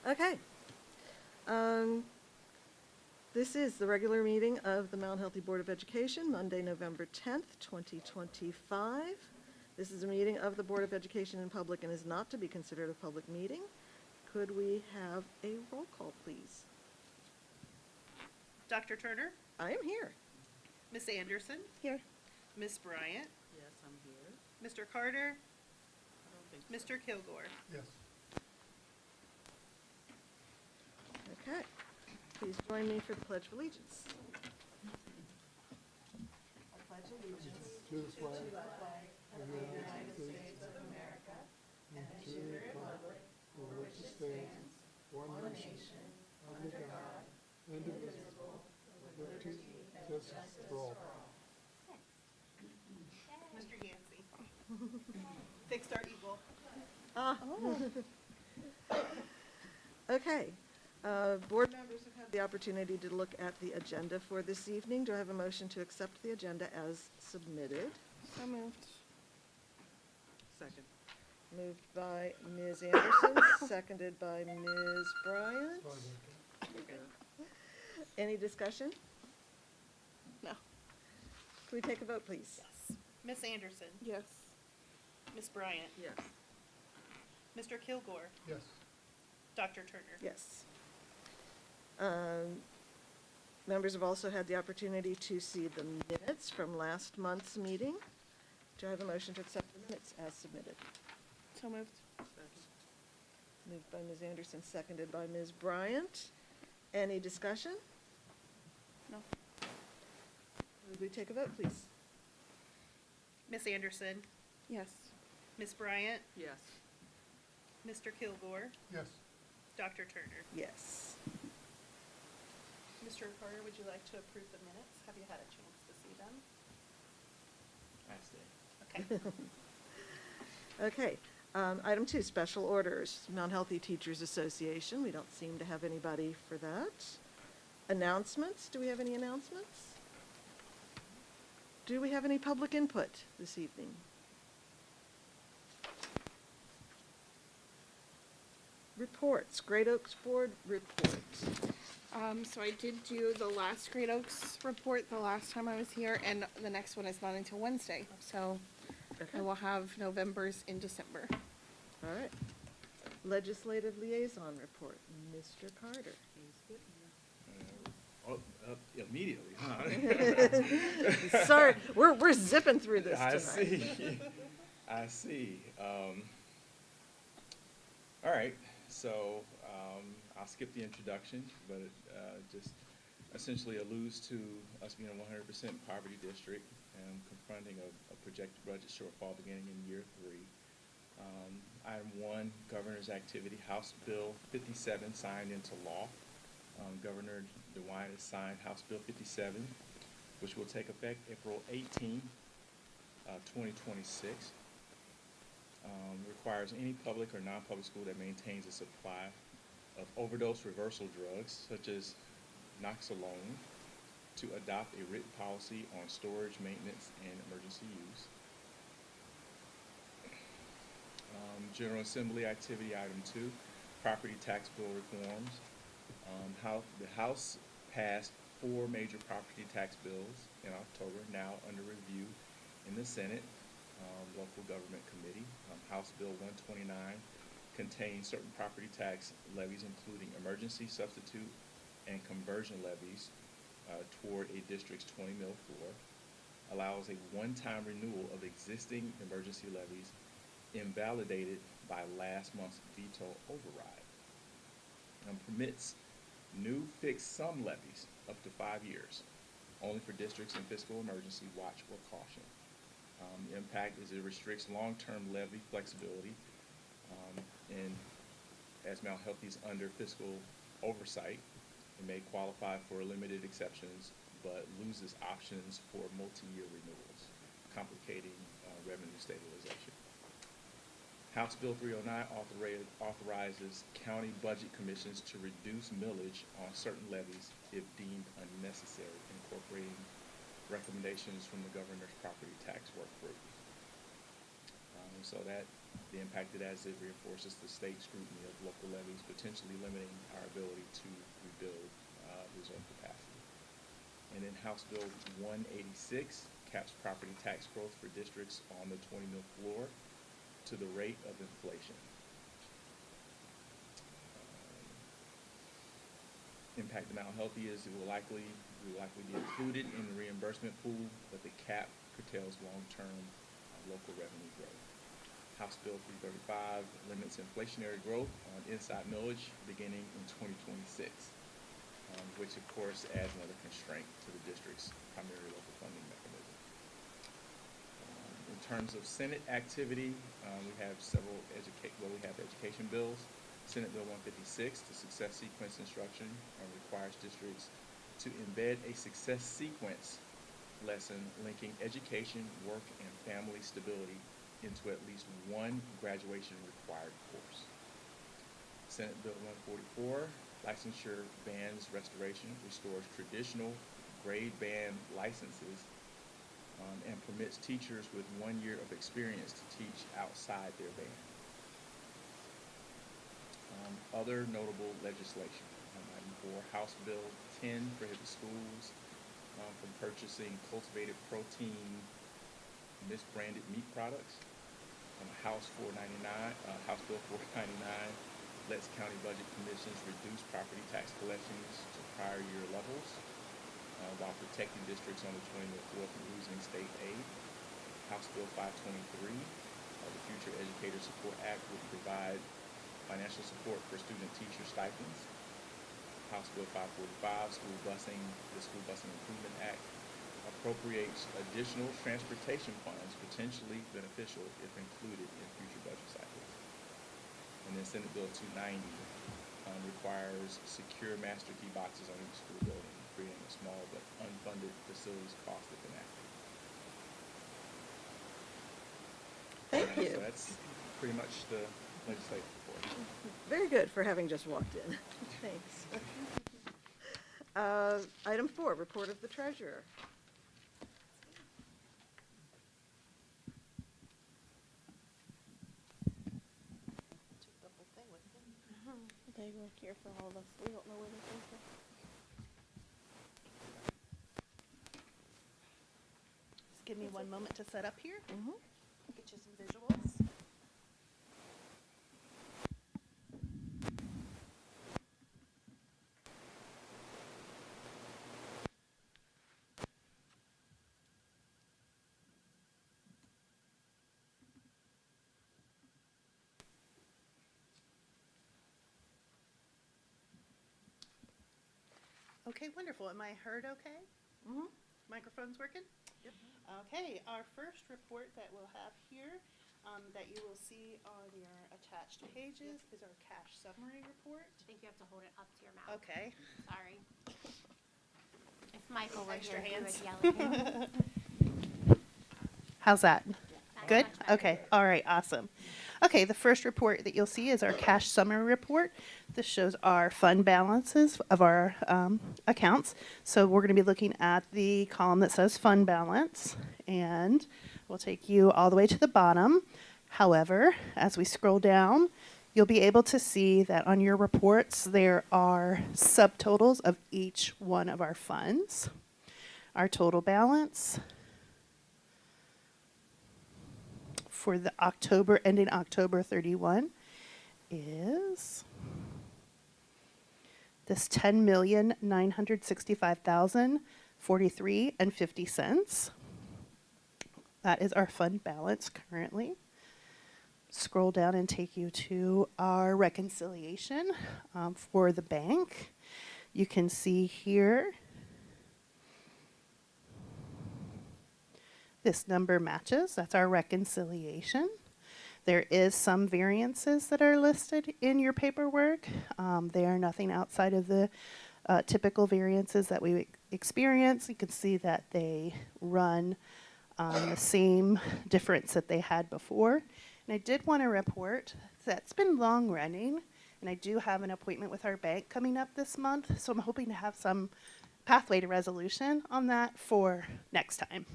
Okay. This is the regular meeting of the Mount Healthy Board of Education, Monday, November 10th, 2025. This is a meeting of the Board of Education in public and is not to be considered a public meeting. Could we have a roll call, please? Dr. Turner, I am here. Miss Anderson, Here. Miss Bryant, Yes, I'm here. Mr. Carter, I don't think so. Mr. Kilgore. Yes. Okay. Please join me for the Pledge of Allegiance. I pledge allegiance To the flag of the United States of America and to the republic for which it stands, one nation, under God, indivisible, with liberty and justice for all. Mr. Yancey. Fixed our eagle. Okay. Board members have had the opportunity to look at the agenda for this evening. Do I have a motion to accept the agenda as submitted? So moved. Second. Moved by Ms. Anderson, seconded by Ms. Bryant. Any discussion? No. Can we take a vote, please? Yes. Miss Anderson, Yes. Miss Bryant, Yes. Mr. Kilgore, Yes. Dr. Turner. Yes. Members have also had the opportunity to see the minutes from last month's meeting. Do I have a motion to accept the minutes as submitted? So moved. Second. Moved by Ms. Anderson, seconded by Ms. Bryant. Any discussion? No. Would we take a vote, please? Miss Anderson, Yes. Miss Bryant, Yes. Mr. Kilgore, Yes. Dr. Turner. Yes. Mr. Carter, would you like to approve the minutes? Have you had a chance to see them? I stay. Okay. Okay. Item 2, special orders. Mount Healthy Teachers Association. We don't seem to have anybody for that. Announcements. Do we have any announcements? Do we have any public input this evening? Reports. Great Oaks Board report. So I did do the last Great Oaks report the last time I was here, and the next one is not until Wednesday. So Okay. I will have November's in December. All right. Legislative liaison report. Mr. Carter. Immediately, huh? Sorry, we're zipping through this I tonight. see. I see. All right, so I'll skip the introduction, but it just essentially alludes to us being a 100% poverty district and confronting a projected budget shortfall beginning in year 3. Item 1, Governor's activity, House Bill 57 signed into law. Governor DeWine has signed House Bill 57, which will take effect April 18, 2026. Requires any public or non-public school that maintains a supply of overdose reversal drugs, such as Noxalone, to adopt a written policy on storage, maintenance, and emergency use. General Assembly activity, item 2, property tax bill reforms. The House passed 4 major property tax bills in October, now under review in the Senate Local Government Committee. House Bill 129 contains certain property tax levies, including emergency substitute and conversion levies toward a district's 20 mil floor, allows a one-time renewal of existing emergency levies invalidated by last month's veto override, and permits new fixed sum levies up to 5 years, only for districts in fiscal emergency, watch, or caution. The impact is it restricts long-term levy flexibility, and as Mount Healthy is under fiscal oversight, it may qualify for limited exceptions, but loses options for multi-year renewals, complicating revenue stabilization. House Bill 309 authorizes county budget commissions to reduce millage on certain levies if deemed unnecessary, incorporating recommendations from the governor's property tax work group. So that the impact it has, it reinforces the state scrutiny of local levies, potentially limiting our ability to rebuild reserve capacity. And then House Bill 186 caps property tax growth for districts on the 20 mil floor to the rate of inflation. Impact to Mount Healthy is it will likely be included in the reimbursement pool, but the cap curtails long-term local revenue growth. House Bill 335 limits inflationary growth on inside millage beginning in 2026, which of course adds another constraint to the district's primary local funding mechanism. In terms of Senate activity, we have several education bills. Senate Bill 156, the success sequence instruction, requires districts to embed a success sequence lesson linking education, work, and family stability into at least one graduation required course. Senate Bill 144, licensure bans restoration, restores traditional grade band licenses, and permits teachers with 1 year of experience to teach outside their band. Other notable legislation. Item 4, House Bill 10 prohibits schools from purchasing cultivated protein misbranded meat products. House Bill 499 lets county budget commissions reduce property tax collections to prior year levels while protecting districts on the 20 mil floor from losing state aid. House Bill 523, the Future Educator Support Act, would provide financial support for student teacher stipends. House Bill 545, the School Busing Improvement Act, appropriates additional transportation funds potentially beneficial if included in future budget cycles. And then Senate Bill 290 requires secure master key boxes on each school building, creating a small but unfunded facilities cost if enacted. Thank you. So that's pretty much the legislative report. Very good for having just walked in. Thanks. Item 4, report of the treasurer. Took the whole thing with him. They work here for all of us. We don't know where they came from. Just give me one moment to set up here. Mm-hmm. Get you some visuals. Okay, wonderful. Am I heard okay? Mm-hmm. Microphone's working? Yep. Okay, our first report that we'll have here, that you will see on your attached pages is our cash summary report. I think you have to hold it up to your mouth. Okay. Sorry. If Michael were Extra here, he would hands. yell at him. How's that? That's Good? much better. Okay, all right, awesome. Okay, the first report that you'll see is our cash summary report. This shows our fund balances of our accounts. So we're going to be looking at the column that says fund balance, and we'll take you all the way to the bottom. However, as we scroll down, you'll be able to see that on your reports there are subtotals of each one of our funds. Our total balance for the October, ending October 31, is this $10,965,043.50. That is our fund balance currently. Scroll down and take you to our reconciliation for the bank. You can see here this number matches. That's our reconciliation. There is some variances that are listed in your paperwork. They are nothing outside of the typical variances that we experience. You can see that they run the same difference that they had before. And I did want to report that's been long running, and I do have an appointment with our bank coming up this month, so I'm hoping to have some pathway to resolution on that for next time.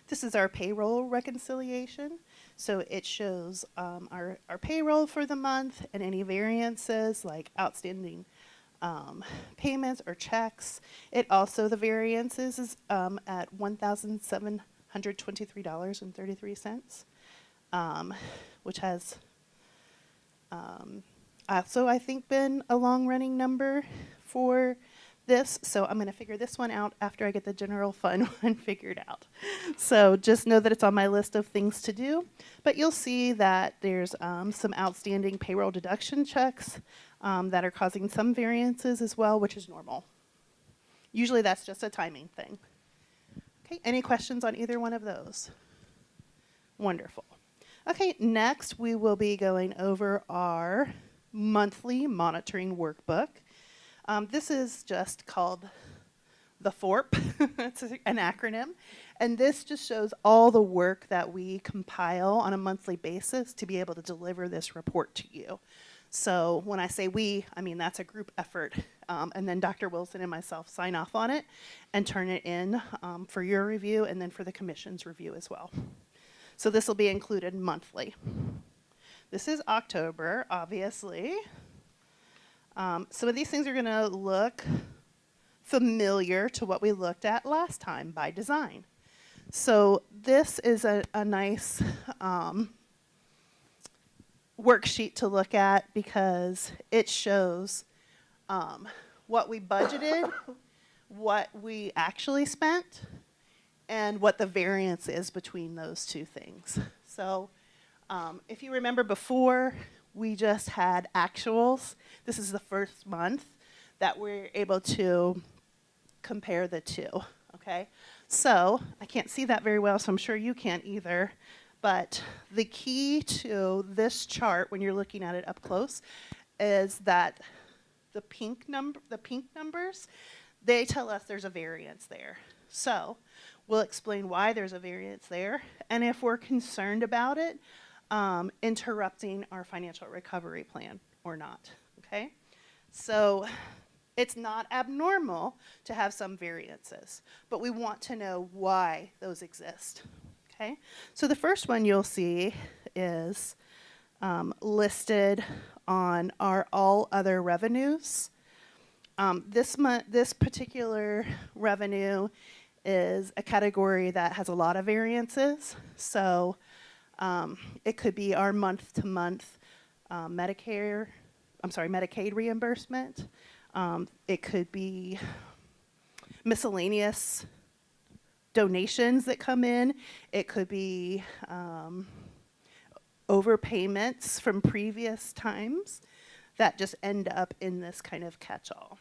This is our payroll reconciliation. So it shows our payroll for the month and any variances like outstanding payments or checks. It also, the variances is at $1,723.33, which has also, I think, been a long-running number for this. So I'm going to figure this one out after I get the general fund one figured out. So just know that it's on my list of things to do. But you'll see that there's some outstanding payroll deduction checks that are causing some variances as well, which is normal. Usually that's just a timing thing. Okay, any questions on either one of those? Wonderful. Okay, next we will be going over our monthly monitoring workbook. This is just called the FORP. It's an acronym. And this just shows all the work that we compile on a monthly basis to be able to deliver this report to you. So when I say we, I mean that's a group effort. And then Dr. Wilson and myself sign off on it and turn it in for your review and then for the commission's review as well. So this will be included monthly. This is October, obviously. Some of these things are going to look familiar to what we looked at last time by design. So this is a nice worksheet to look at because it shows what we budgeted, what we actually spent, and what the variance is between those two things. So if you remember before, we just had actuals. This is the first month that we're able to compare the two, okay? So I can't see that very well, so I'm sure you can't either. But the key to this chart, when you're looking at it up close, is that the pink numbers, they tell us there's a variance there. So we'll explain why there's a variance there, and if we're concerned about it, interrupting our financial recovery plan or not, okay? So it's not abnormal to have some variances, but we want to know why those exist, okay? So the first one you'll see is listed on our all other revenues. This particular revenue is a category that has a lot of variances. So it could be our month-to-month Medicaid reimbursement. It could be miscellaneous donations that come in. It could be overpayments from previous times that just end up in this kind of catch-all.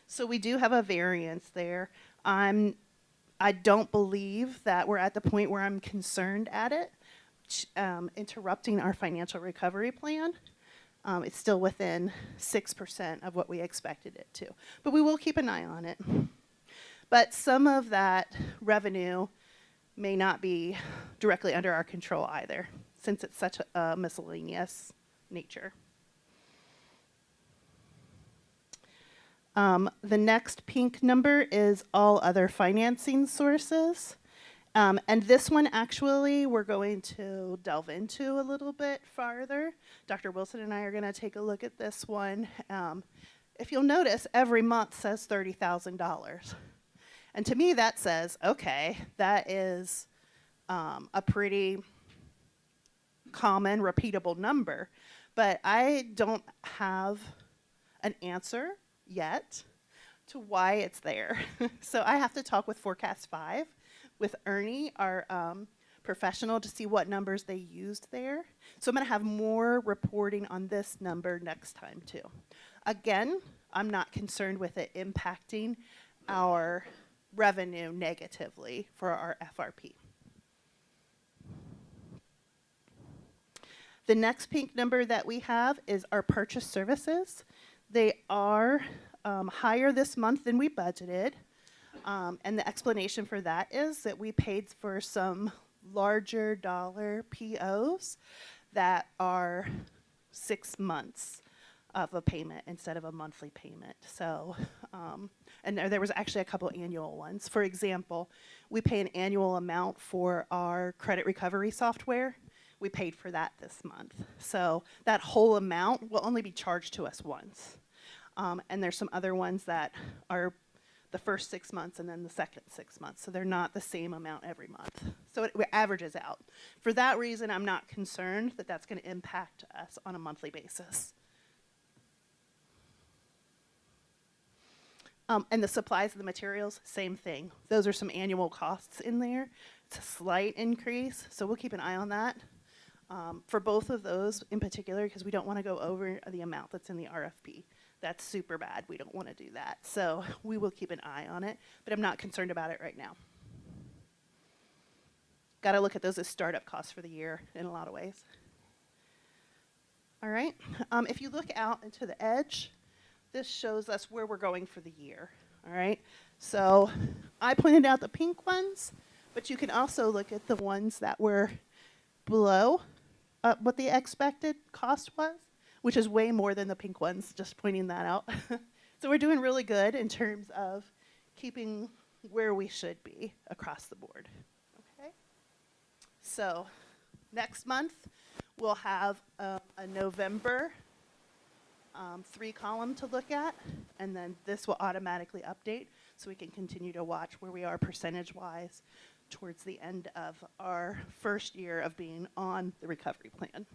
So we do have a variance there. I don't believe that we're at the point where I'm concerned at it, interrupting our financial recovery plan. It's still within 6% of what we expected it to, but we will keep an eye on it. But some of that revenue may not be directly under our control either, since it's such a miscellaneous nature. The next pink number is all other financing sources. And this one actually we're going to delve into a little bit farther. Dr. Wilson and I are going to take a look at this one. If you'll notice, every month says $30,000. And to me that says, okay, that is a pretty common, repeatable number. But I don't have an answer yet to why it's there. So I have to talk with Forecast 5 with Ernie, our professional, to see what numbers they used there. So I'm going to have more reporting on this number next time too. Again, I'm not concerned with it impacting our revenue negatively for our FRP. The next pink number that we have is our purchase services. They are higher this month than we budgeted. And the explanation for that is that we paid for some larger dollar POs that are 6 months of a payment instead of a monthly payment. So, And there was actually a couple annual ones. For example, we pay an annual amount for our credit recovery software. We paid for that this month. So that whole amount will only be charged to us once. And there's some other ones that are the first 6 months and then the second 6 months. So they're not the same amount every month. So it averages out. For that reason, I'm not concerned that that's going to impact us on a monthly basis. And the supplies and the materials, same thing. Those are some annual costs in there. It's a slight increase, so we'll keep an eye on that. For both of those in particular, because we don't want to go over the amount that's in the RFP. That's super bad. We don't want to do that. So we will keep an eye on it, but I'm not concerned about it right now. Got to look at those as startup costs for the year in a lot of ways. All right. If you look out into the edge, this shows us where we're going for the year. All right. So I pointed out the pink ones, but you can also look at the ones that were below what the expected cost was, which is way more than the pink ones, just pointing that out. So we're doing really good in terms of keeping where we should be across the board. Okay. So next month, we'll have a November 3-column to look at, and then this will automatically update so we can continue to watch where we are percentage-wise towards the end of our first year of being on the recovery plan.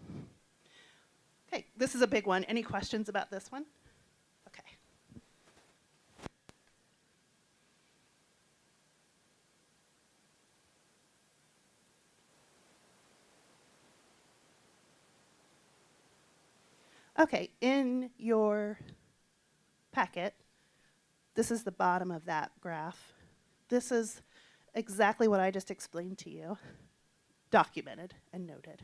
Okay, this is a big one. Any questions about this one? Okay. Okay, in your packet, this is the bottom of that graph. This is exactly what I just explained to you, documented and noted.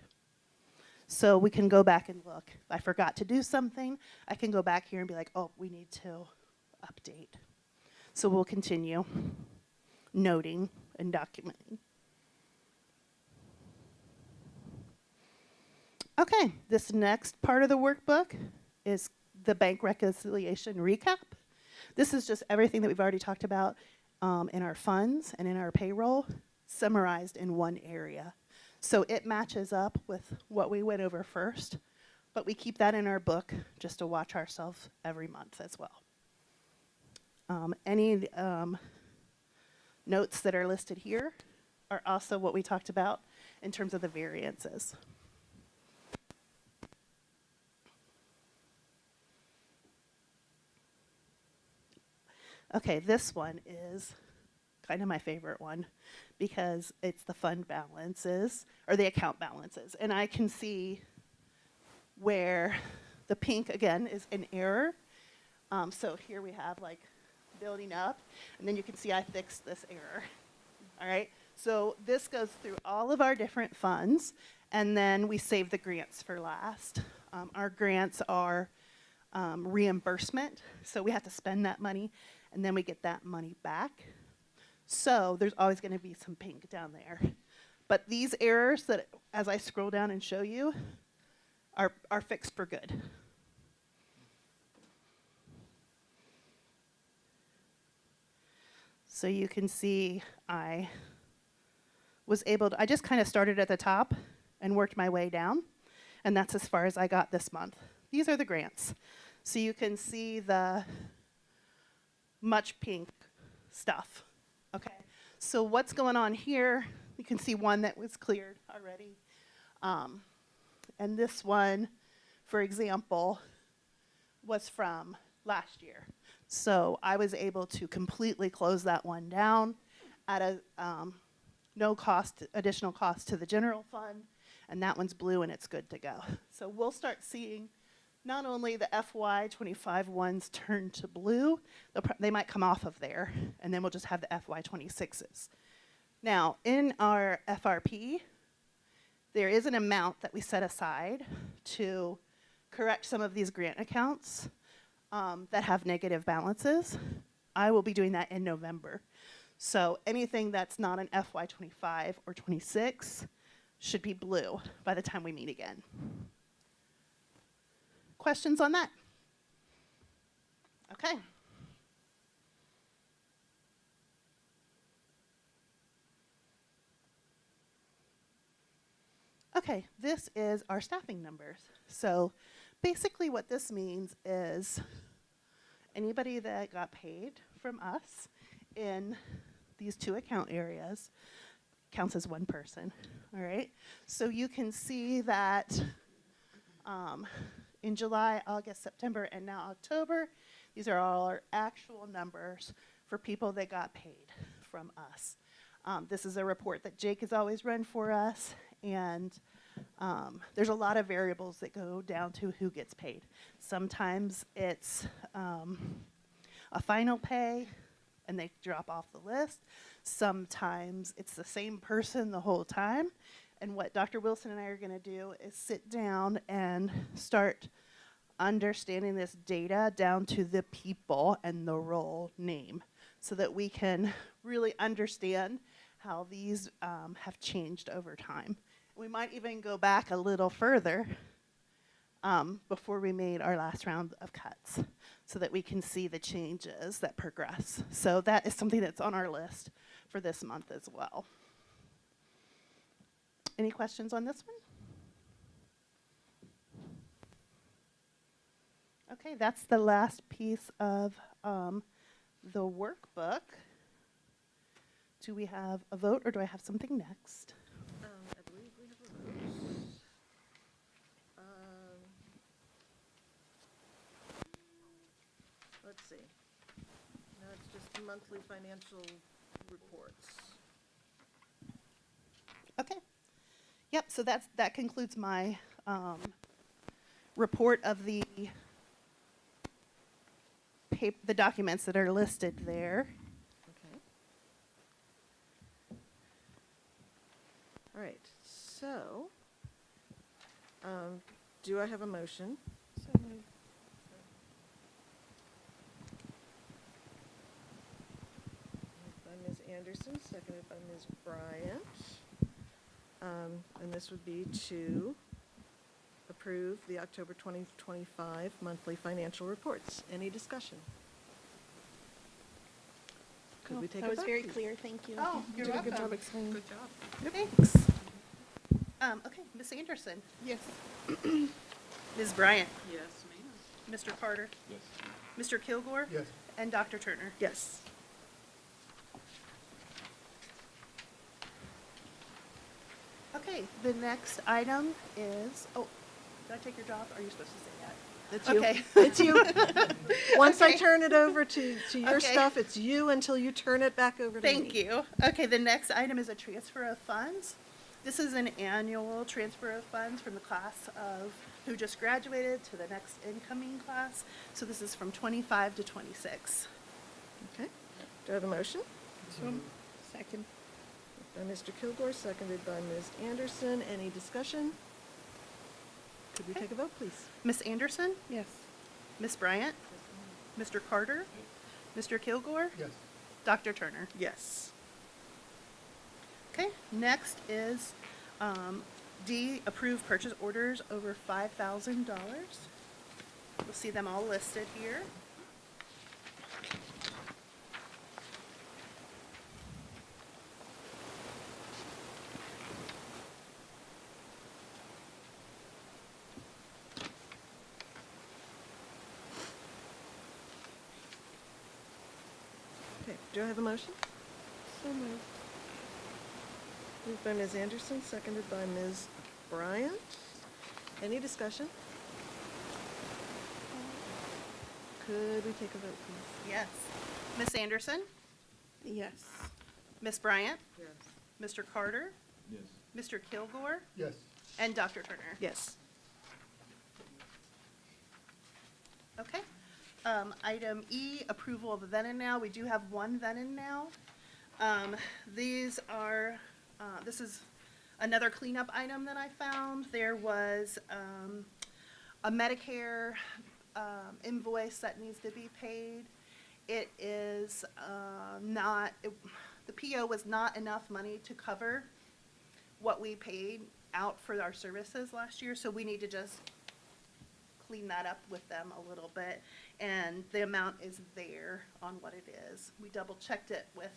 So we can go back and look. If I forgot to do something, I can go back here and be like, oh, we need to update. So we'll continue noting and documenting. Okay, this next part of the workbook is the bank reconciliation recap. This is just everything that we've already talked about in our funds and in our payroll, summarized in one area. So it matches up with what we went over first, but we keep that in our book just to watch ourselves every month as well. Any notes that are listed here are also what we talked about in terms of the variances. Okay, this one is kind of my favorite one because it's the fund balances or the account balances. And I can see where the pink, again, is an error. So here we have like building up, and then you can see I fixed this error. All right, so this goes through all of our different funds, and then we save the grants for last. Our grants are reimbursement, so we have to spend that money, and then we get that money back. So there's always going to be some pink down there. But these errors that, as I scroll down and show you, are fixed for good. So you can see I was able to, I just kind of started at the top and worked my way down, and that's as far as I got this month. These are the grants. So you can see the much pink stuff. Okay, so what's going on here? You can see one that was cleared already. And this one, for example, was from last year. So I was able to completely close that one down at a no cost, additional cost to the general fund, and that one's blue and it's good to go. So we'll start seeing not only the FY25 ones turn to blue, they might come off of there, and then we'll just have the FY26s. Now, in our FRP, there is an amount that we set aside to correct some of these grant accounts that have negative balances. I will be doing that in November. So anything that's not an FY25 or 26 should be blue by the time we meet again. Questions on that? Okay. Okay, this is our staffing numbers. So basically what this means is anybody that got paid from us in these two account areas counts as one person, all right? So you can see that in July, August, September, and now October, these are all our actual numbers for people that got paid from us. This is a report that Jake has always run for us, and there's a lot of variables that go down to who gets paid. Sometimes it's a final pay, and they drop off the list. Sometimes it's the same person the whole time. And what Dr. Wilson and I are going to do is sit down and start understanding this data down to the people and the role name so that we can really understand how these have changed over time. We might even go back a little further before we made our last round of cuts so that we can see the changes that progress. So that is something that's on our list for this month as well. Any questions on this one? Okay, that's the last piece of the workbook. Do we have a vote or do I have something next? I believe we have a vote. Let's see. No, it's just monthly financial reports. Okay. Yep, so that concludes my report of the documents that are listed there. Okay. All right, so, do I have a motion? So moved. Moved by Ms. Anderson, seconded by Ms. Bryant. And this would be to approve the October 2025 monthly financial reports. Any discussion? Could we take a That was vote, very please? clear, thank you. Oh, You you're did a good welcome. job explaining. Good job. Thanks. Okay, Ms. Anderson, Yes. Ms. Bryant, Yes, ma'am. Mr. Carter, Yes. Mr. Kilgore, Yes. and Dr. Turner. Yes. Okay, the next item is, oh, did I take your job? Are you supposed to say that? It's you. Okay. It's you. Once I Okay. turn it over to your Okay. stuff, it's you until you turn it back over to me. Thank you. Okay, the next item is a transfer of funds. This is an annual transfer of funds from the class of who just graduated to the next incoming class. So this is from 25 to 26. Okay. Do I have a motion? Second. By Mr. Kilgore, seconded by Ms. Anderson. Any discussion? Could we Okay. take a vote, please? Ms. Anderson, Yes. Ms. Bryant, Mr. Carter, Mr. Kilgore, Yes. Dr. Turner. Yes. Okay, next is D, approve purchase orders over $5,000. You'll see them all listed here. Okay. Do I have a motion? So moved. Moved by Ms. Anderson, seconded by Ms. Bryant. Any discussion? Could we take a vote, please? Yes. Ms. Anderson, Yes. Ms. Bryant, Yes. Mr. Carter, Yes. Mr. Kilgore, Yes. and Dr. Turner. Yes. Okay. Item E, approval of then and now. We do have one then and now. These are, this is another cleanup item that I found. There was a Medicare invoice that needs to be paid. It is not, the PO was not enough money to cover what we paid out for our services last year, so we need to just clean that up with them a little bit, and the amount is there on what it is. We double checked it with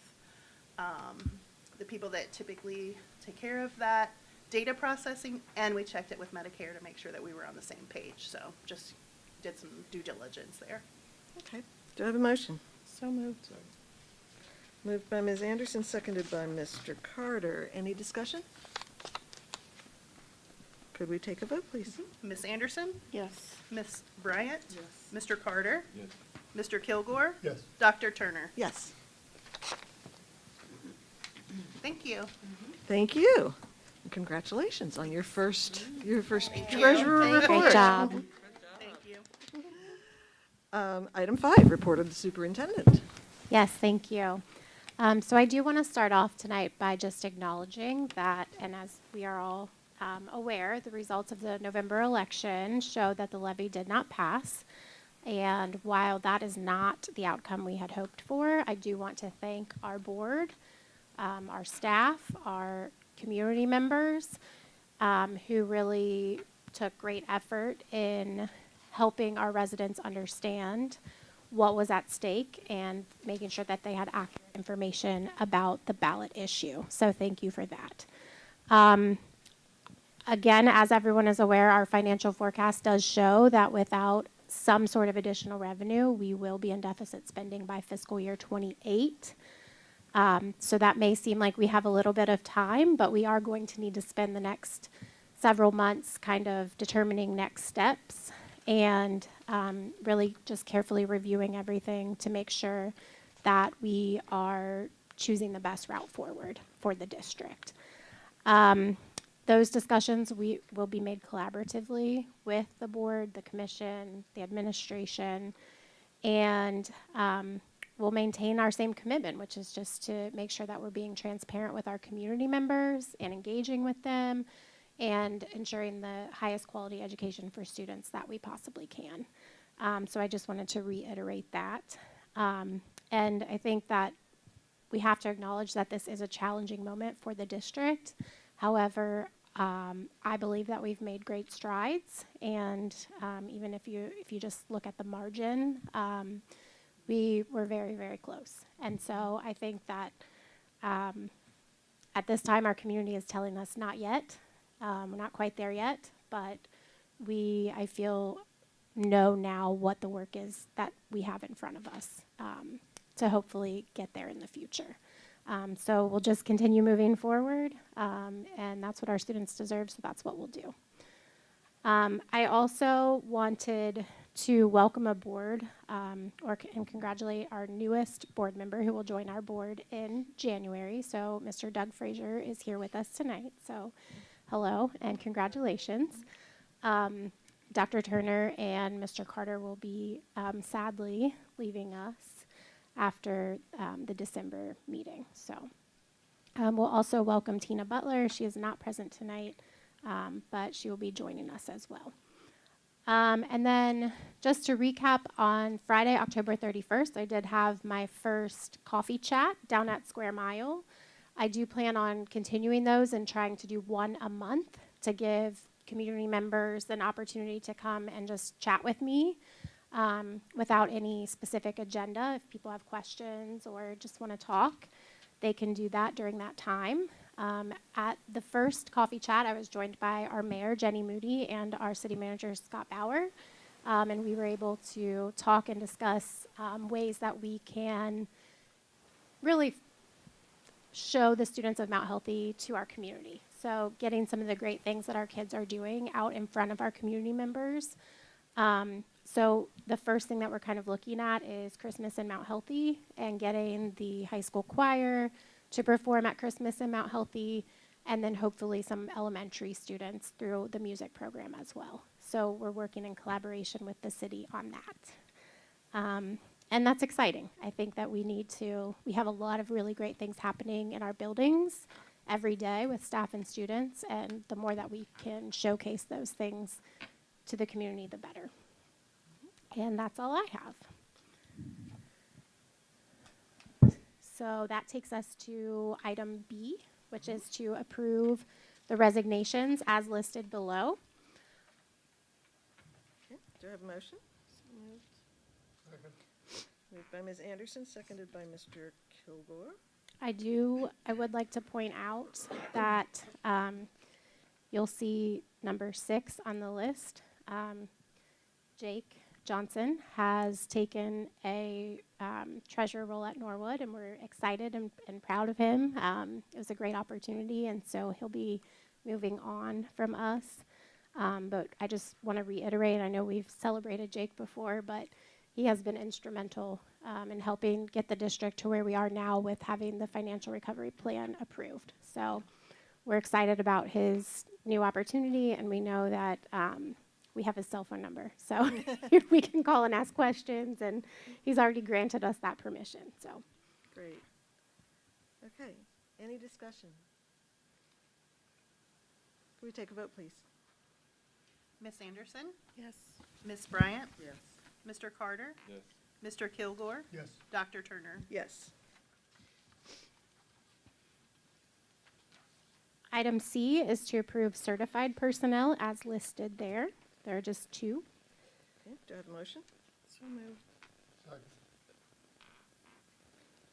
the people that typically take care of that. data processing, and we checked it with Medicare to make sure that we were on the same page. So just did some due diligence there. Okay. Do I have a motion? So moved. So, Moved by Ms. Anderson, seconded by Mr. Carter. Any discussion? Could we take a vote, please? Ms. Anderson? Yes. Ms. Bryant? Yes. Mr. Carter? yes. Mr. Kilgore? Yes. Dr. Turner? Yes. Thank you. Thank you. And congratulations on your first you. treasurer Thank you. report. Great job. Thank you. Item 5, report of the superintendent. Yes, thank you. So I do want to start off tonight by just acknowledging that, and as we are all aware, the results of the November election show that the levy did not pass. And while that is not the outcome we had hoped for, I do want to thank our board, our staff, our community members, who really took great effort in helping our residents understand what was at stake and making sure that they had accurate information about the ballot issue. So thank you for that. Again, as everyone is aware, our financial forecast does show that without some sort of additional revenue, we will be in deficit spending by fiscal year 28. So that may seem like we have a little bit of time, but we are going to need to spend the next several months kind of determining next steps and really just carefully reviewing everything to make sure that we are choosing the best route forward for the district. Those discussions will be made collaboratively with the board, the commission, the administration, and we'll maintain our same commitment, which is just to make sure that we're being transparent with our community members and engaging with them and ensuring the highest quality education for students that we possibly can. So I just wanted to reiterate that. And I think that we have to acknowledge that this is a challenging moment for the district. However, I believe that we've made great strides, and even if you just look at the margin, we were very, very close. And so I think that at this time, our community is telling us not yet. We're not quite there yet, but I feel, know now what the work is that we have in front of us to hopefully get there in the future. So we'll just continue moving forward, and that's what our students deserve, so that's what we'll do. I also wanted to welcome aboard and congratulate our newest board member who will join our board in January. So Mr. Doug Frazier is here with us tonight. So hello and congratulations. Dr. Turner and Mr. Carter will be sadly leaving us after the December meeting. So we'll also welcome Tina Butler. She is not present tonight, but she will be joining us as well. And then just to recap, on Friday, October 31st, I did have my first coffee chat down at Square Mile. I do plan on continuing those and trying to do one a month to give community members an opportunity to come and just chat with me without any specific agenda. If people have questions or just want to talk, they can do that during that time. At the first coffee chat, I was joined by our mayor, Jenny Moody, and our city manager, Scott Bauer. And we were able to talk and discuss ways that we can really show the students of Mount Healthy to our community. So getting some of the great things that our kids are doing out in front of our community members. So the first thing that we're kind of looking at is Christmas in Mount Healthy and getting the high school choir to perform at Christmas in Mount Healthy, and then hopefully some elementary students through the music program as well. So we're working in collaboration with the city on that. And that's exciting. I think that we have a lot of really great things happening in our buildings every day with staff and students, and the more that we can showcase those things to the community, the better. And that's all I have. So that takes us to item B, which is to approve the resignations as listed below. Okay. Do I have a motion? Second. Moved by Ms. Anderson, seconded by Mr. Kilgore. I would like to point out that you'll see number 6 on the list. Jake Johnson has taken a treasurer role at Norwood, and we're excited and proud of him. It was a great opportunity, and so he'll be moving on from us. But I just want to reiterate, I know we've celebrated Jake before, but he has been instrumental in helping get the district to where we are now with having the financial recovery plan approved. So we're excited about his new opportunity, and we know that we have his cell phone number. So we can call and ask questions, and he's already granted us that permission. So Great. Okay, any discussion? Can we take a vote, please? Miss Anderson? Yes. Miss Bryant? Yes. Mr. Carter? Yes. Mr. Kilgore? Yes. Dr. Turner? Yes. item C is to approve certified personnel as listed there. There are just 2. Okay, do I have a motion? So moved. Second.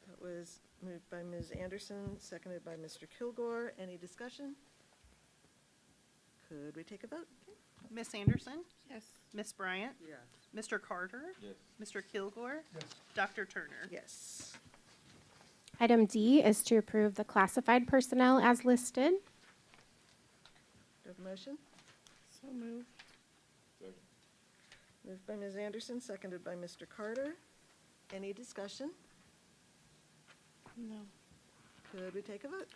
That was moved by Ms. Anderson, seconded by Mr. Kilgore. Any discussion? Could we take a vote? Miss Anderson? Yes. Miss Bryant? Yes. Mr. Carter? Yes. Mr. Kilgore? Yes. Dr. Turner? Yes. Item D is to approve the classified personnel as listed. Do I have a motion? So moved. Second. Moved by Ms. Anderson, seconded by Mr. Carter. Any discussion? No. Could we take a vote?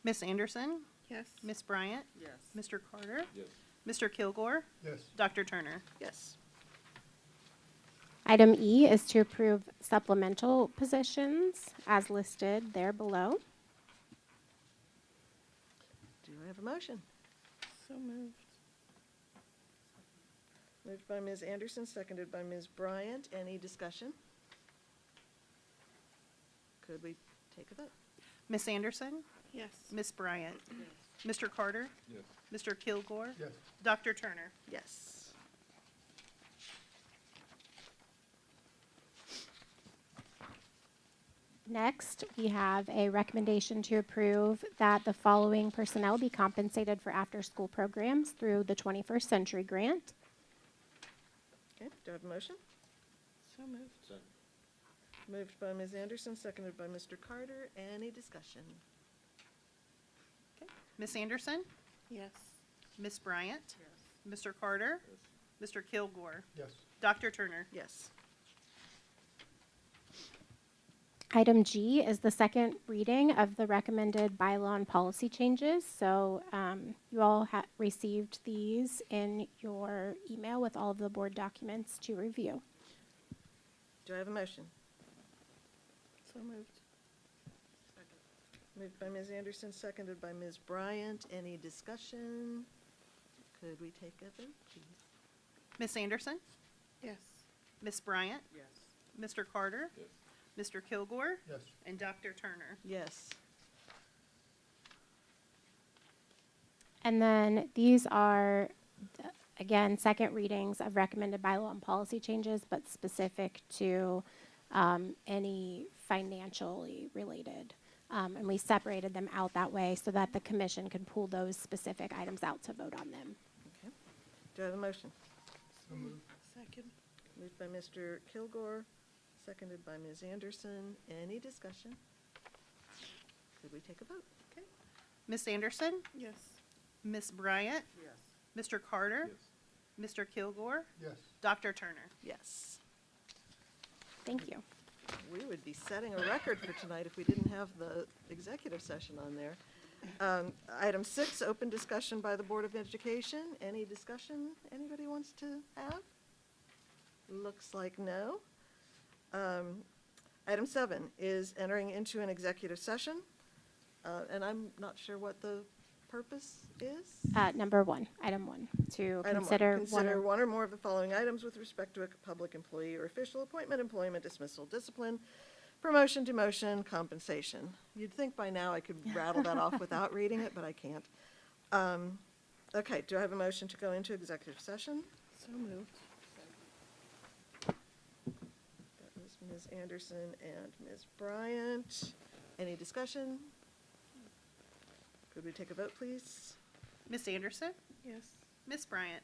Miss Anderson? Yes. Miss Bryant? Yes. Mr. Carter? Yes. Mr. Kilgore? Yes. Dr. Turner? Yes. Item E is to approve supplemental positions as listed there below. Do I have a motion? So moved. Moved by Ms. Anderson, seconded by Ms. Bryant. Any discussion? Could we take a vote? Miss Anderson? Yes. Miss Bryant? Mr. Carter? Yes. Mr. Kilgore? Yes. Dr. Turner? Yes. Next, we have a recommendation to approve that the following personnel be compensated for after-school programs through the 21st Century Grant. Okay, do I have a motion? So moved. Second. Moved by Ms. Anderson, seconded by Mr. Carter. Any discussion? Miss Anderson? Yes. Miss Bryant? Mr. Carter? Yes. Mr. Kilgore? Yes. Dr. Turner? Yes. Item G is the second reading of the recommended bylaw and policy changes. So you all received these in your email with all of the board documents to review. Do I have a motion? So moved. Moved by Ms. Anderson, seconded by Ms. Bryant. Any discussion? Could we take a vote, please? Miss Anderson? Yes. Miss Bryant? Yes. Mr. Carter? Yes. Mr. Kilgore? Yes. And Dr. Turner? Yes. And then these are, again, second readings of recommended bylaw and policy changes, but specific to any financially related. And we separated them out that way so that the commission could pull those specific items out to vote on them. Okay. Do I have a motion? So moved. Second. Moved by Mr. Kilgore, seconded by Ms. Anderson. Any discussion? Could we take a vote? Okay. Miss Anderson? Yes. Miss Bryant? Yes. Mr. Carter? Yes. Mr. Kilgore? Yes. Dr. Turner? Yes. Thank you. We would be setting a record for tonight if we didn't have the executive session on there. Item 6, open discussion by the Board of Education. Any discussion anybody wants to have? Looks like no. Item 7 is entering into an executive session, and I'm not sure what the purpose is. Number 1, item 1, to Item one, consider consider one or more of the following items with respect to a public employee or official: appointment, employment, dismissal, discipline, promotion, demotion, compensation. You'd think by now I could rattle that off without reading it, but I can't. Okay, do I have a motion to go into executive session? So moved. That was Ms. Anderson and Ms. Bryant. Any discussion? Could we take a vote, please? Ms. Anderson, Yes. Ms. Bryant,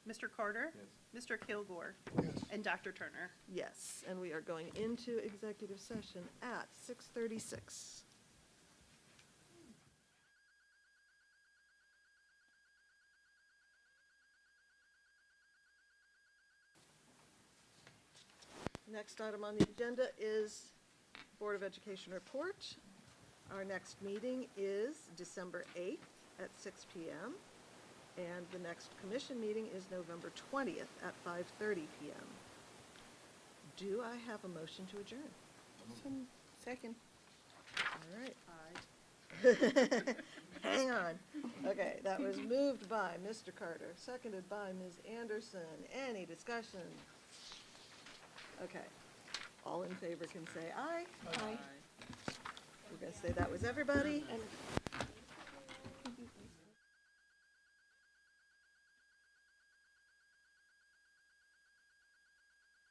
Mr. Carter, Mr. Kilgore, Yes. and Dr. Turner. Yes, and we are going into executive session at 6:36. Next item on the agenda is Board of Education report. Our next meeting is December 8th at 6 PM. And the next commission meeting is November 20th at 5:30 PM. Do I have a motion to adjourn? Second. All right. Hang on. Okay, that was moved by Mr. Carter, seconded by Ms. Anderson. Any discussion? Okay. All in favor can say aye. Aye. We're going to say that was everybody. And